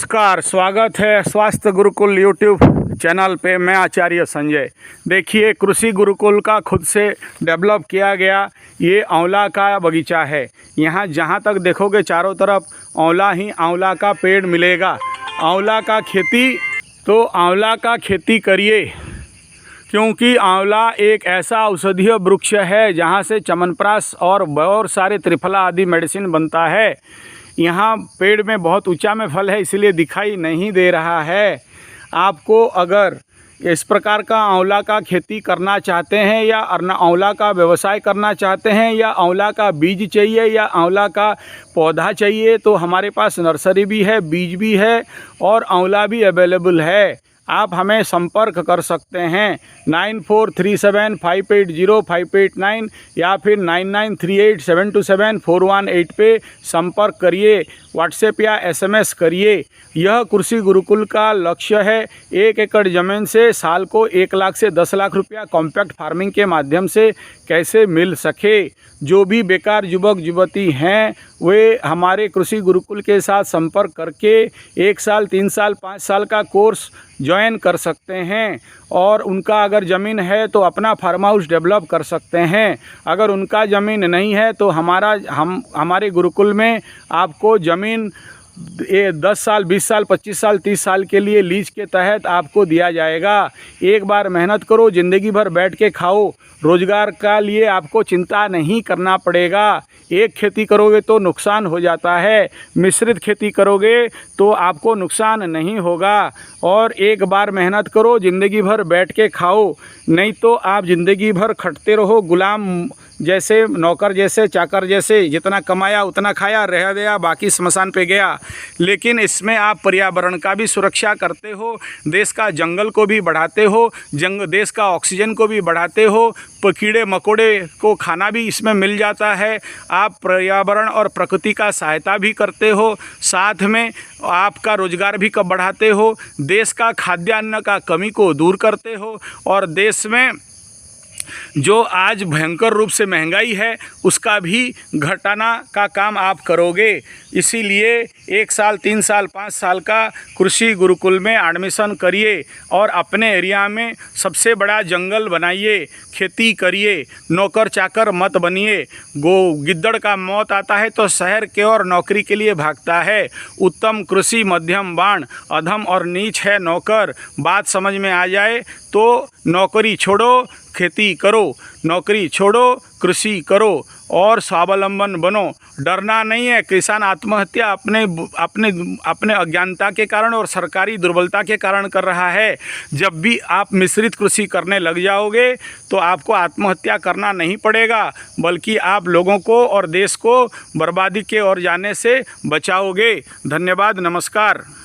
नमस्कार, स्वागत है स्वास्थ्य गुरुकुल यूट्यूब चैनल पे। मैं आचार्य संजय। देखिए, कृषि गुरुकुल का खुद से डेवलप किया गया ये आंवला का बगीचा है। यहाँ जहाँ तक देखोगे चारों तरफ आंवला ही आंवला का पेड़ मिलेगा। आंवला का खेती करिए, क्योंकि आंवला एक ऐसा औषधीय वृक्ष है जहाँ से च्यवनप्राश और बहुत सारे त्रिफला आदि मेडिसिन बनता है। यहाँ पेड़ में बहुत ऊंचा में फल है, इसलिए दिखाई नहीं दे रहा है। आपको अगर इस प्रकार का आंवला का खेती करना चाहते हैं या आंवला का व्यवसाय करना चाहते हैं या आंवला का बीज चाहिए या आंवला का पौधा चाहिए, तो हमारे पास नर्सरी भी है, बीज भी है और आंवला भी अवेलेबल है। आप हमें संपर्क कर सकते हैं 9437580589 या फिर 9938727418 पे संपर्क करिए। व्हाट्सएप या एसएमएस करिए। यह कृषि गुरुकुल का लक्ष्य है 1 एकड़ ज़मीन से साल को 1 लाख से 10 लाख रुपया कॉम्पैक्ट फार्मिंग के माध्यम से कैसे मिल सके। जो भी बेकार युवक युवती हैं वे हमारे कृषि गुरुकुल के साथ संपर्क करके 1 साल 3 साल 5 साल का कोर्स ज्वाइन कर सकते हैं और उनका अगर ज़मीन है तो अपना फार्म हाउस डेवलप कर सकते हैं। अगर उनका ज़मीन नहीं है तो हमारे गुरुकुल में आपको ज़मीन 10 साल 20 साल 25 साल 30 साल के लिए लीज के तहत आपको दिया जाएगा। एक बार मेहनत करो, ज़िंदगी भर बैठ के खाओ। रोज़गार का लिए आपको चिंता नहीं करना पड़ेगा। एक खेती करोगे तो नुकसान हो जाता है, मिश्रित खेती करोगे तो आपको नुकसान नहीं होगा। और एक बार मेहनत करो, ज़िंदगी भर बैठ के खाओ, नहीं तो आप ज़िंदगी भर खटते रहो, गुलाम जैसे, नौकर जैसे, चाकर जैसे। जितना कमाया उतना खाया, रह गया, बाकी स्मशान पे गया। लेकिन इसमें आप पर्यावरण का भी सुरक्षा करते हो, देश का जंगल को भी बढ़ाते हो, देश का ऑक्सीजन को भी बढ़ाते हो, कीड़े मकोड़े को खाना भी इसमें मिल जाता है। आप पर्यावरण और प्रकृति का सहायता भी करते हो, साथ में आपका रोजगार भी बढ़ाते हो, देश का खाद्यान्न का कमी को दूर करते हो और देश में जो आज भयंकर रूप से महंगाई है उसका भी घटाना का काम आप करोगे। इसीलिए 1 साल 3 साल 5 साल का कृषि गुरुकुल में एडमिशन करिए और अपने एरिया में सबसे बड़ा जंगल बनाइए, खेती करिए, नौकर चाकर मत बनिए। गिद्दड़ का मौत आता है तो शहर के और नौकरी के लिए भागता है। उत्तम कृषि मध्यम बाण, अधम और नीच है नौकर। बात समझ में आ जाए तो नौकरी छोड़ो, खेती करो, नौकरी छोड़ो, कृषि करो और स्वावलंबन बनो। डरना नहीं है। किसान आत्महत्या अपने अज्ञानता के कारण और सरकारी दुर्बलता के कारण कर रहा है। जब भी आप मिश्रित कृषि करने लग जाओगे तो आपको आत्महत्या करना नहीं पड़ेगा, बल्कि आप लोगों को और देश को बर्बादी के ओर जाने से बचाओगे। धन्यवाद, नमस्कार।